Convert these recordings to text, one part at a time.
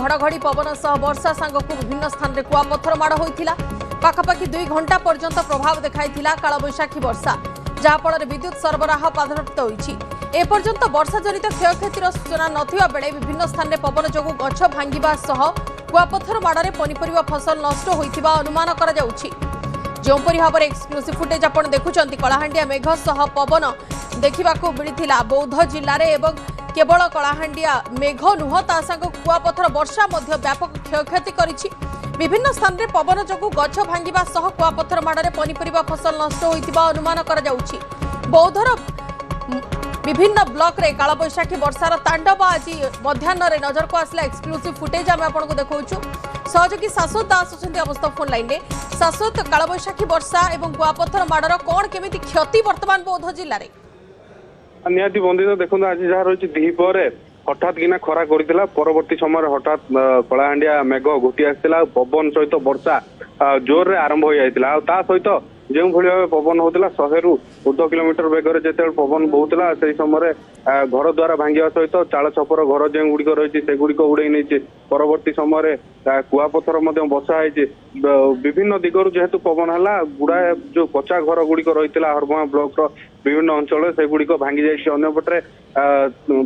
घड़घड़ी पवन सह वर्षा सांगक विभिन्न स्थान में कुआपथर माड़ होता पाखापाखि 2 घंटा पर्यंत प्रभाव देखाई कालबैशाखी वर्षा जहाँफल विद्युत सरबराह बाधाप्राप्त होती एपर्यंत वर्षा जनित क्षयक्षतिर सूचना नथिबा बेले विभिन्न स्थान में पवन जोगु गछ भांगिबा सह कुआपथर माड़े पनीपरिबा फसल नष्ट होइथिबा अनुमान करा जाउछि। जोपरी भाव में एक्सक्लूसिव फुटेज आप देखुं कलाहांडिया मेघ सह पवन देखा मिलता बौद्ध जिले में केवल कलाहांडिया मेघ नुह ता संग कुआपथर वर्षा व्यापक क्षयक्षति करिछि। विभिन्न स्थान में पवन जोगु गछ भांगिबा सह कुआपथर माड़े पनीपरिबा फसल नष्ट होइथिबा अनुमान करा जाउछि। बौद्धर विभिन्न ब्लॉक रे कालबैशाखी वर्षार तांडव आज मध्याह्न नजर को आसला। एक्सक्लूसिव फुटेज आम आपको देखु सहयोगी शाश्वत दास अच्छा अवस्था फोन लाइन में। शाश्वत कालबैशाखी वर्षा और कुआपथर माड़र कौन केमिति क्षति वर्तमान बौद्ध जिले में निहाती बंदित देखो आज जहाँ रही द्विपर हठात किना खरा कर परवर्ती समय हठात कलाहांडिया मेघ घोटी आसाला पवन सहित वर्षा जोर रे आरंभ हो जाता सहित जो भाव पवन होता 100 रु ऊर्ध्व किलोमीटर बेगर जिते पवन बहुला से समय घर द्वारा भांगा सहित चाल छपर घर जो गुड़िक रही से गुड़िक उड़े नहीं परवर्ती समय कुआपथर बसा है विभिन्न दिगरु जेहेतु पवन है गुड़ाए जो कच्चा घर गुड़िक रही हरबा ब्लॉक विभिन्न अंचल से गुड़िक भांगी जापटे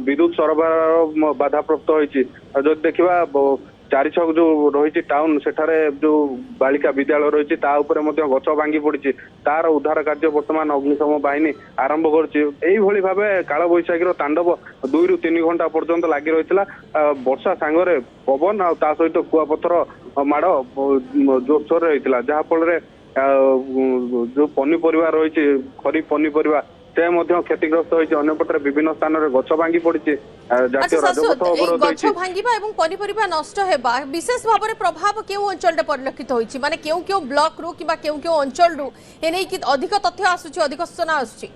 विद्युत सरबराह बाधाप्राप्त होती जो देखा 4 छक जो रही टाउन सेठारे जो बालिका विद्यालय रही गछ भांगी पड़ी तार उद्धार कार्य बर्तमान अग्निशम बाहिनी आरंभ कर भाव कालबैशाखी तांडव 2 रु 3 घंटा पर्यंत लगी रही वर्षा सांगरे पवन आ सहित कुआपथर माड़ जोरसोर रही जहाँफल जो पनीपरिया रही खरीफ पनीपरिया से क्षतिग्रस्त होती अंपटे विभिन्न स्थान में गछ भांगी पड़ी जातीय राजपथ अवरोध गछ भांगिबा एवं पनीपरिया नष्ट हेबा विशेष भाव में प्रभाव केउ अंचल रे परिलक्षित होइछि माने केउ ब्लॉक रु किबा केउ अंचल रु एनै कि अधिक तथ्य आसुछि अधिक सूचना आसुछि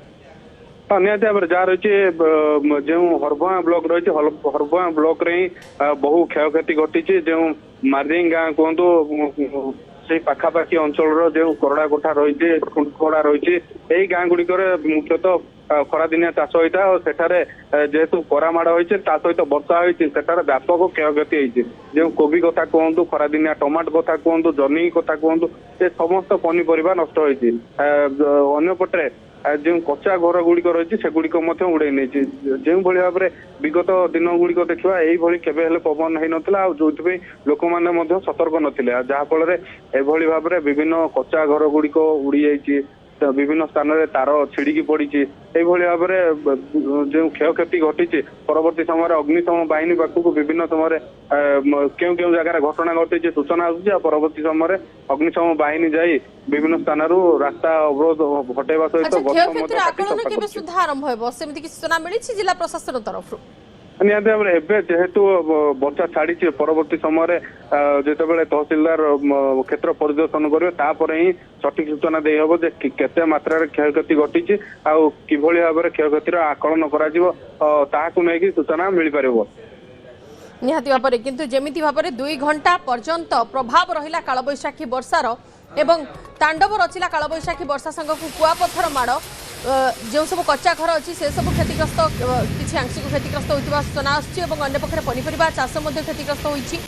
निहती भाव जहाँ रही जो हरबुआ ब्लॉक रही हरबुआ ब्लॉक रे बहु क्षयक्षति घटी जो मार्जिंग गाँ कहतु से पाखापाखी अंचल जो करड़ा कोठा रही खुंडखड़ा रही यही गाँ गुड़िक मुख्यतः खरादिनिया चाष होता है और सेठारे जेहेतु करामाड़ होती सहित वर्षा होती व्यापक क्षयक्षति होती जो कोबी कथा कहतु खरादिनिया टमाटो कथा कहतु जनी कथा कहतु से समस्त पनीपरिया नष्ट होती अंपटे जो कच्चा घर गुड़िक रही से गुड़िक उड़े नहीं जो भाव में विगत दिन गुड़िक देखा यही केवे पवन हो नाला जो लोक मैंने सतर्क नथिले जहाँफल एभली भाव में विभिन्न कच्चा घर गुड़िक उड़ी जाइए विभिन्न स्थान में तार छिड़की पड़ी भाव में जो क्षयक्षति घटी परवर्ती समय अग्निशम बाहिनी पाखक विभिन्न समय क्यों क्यों जगह घटना घटी सूचना आसूँ परवर्ती समय अग्निशम बाहिनी जाई विभिन्न स्थान रास्ता अवरोध हटेवा सहित सूचना मिली जिला प्रशासन तरफ निहती भाव में जेहेतु वर्षा छाड़ी परवर्ती समय जितेबाला तहसिलदार क्षेत्र परिदर्शन करेंगे ही सठिक सूचना दे हम केते मात्रा क्षयक्षति घटी आउ कि भाव में क्षयक्षतिर आकलन कर सूचना मिल पार निहाती भाव में किंतु जेमिति भाव में 2 घंटा पर्यंत प्रभाव रहिला कालबैशाखी वर्षार एवं तांडव रचिला कालबैशाखी वर्षा संगक कुआपथर माड़ जो सब कच्चा घर अच्छी से सब क्षतिग्रस्त किसी आंशिक क्षतिग्रस्त होता सूचना आसूँ और अंपटे पनीपरिया चाष क्षतिग्रस्त होती।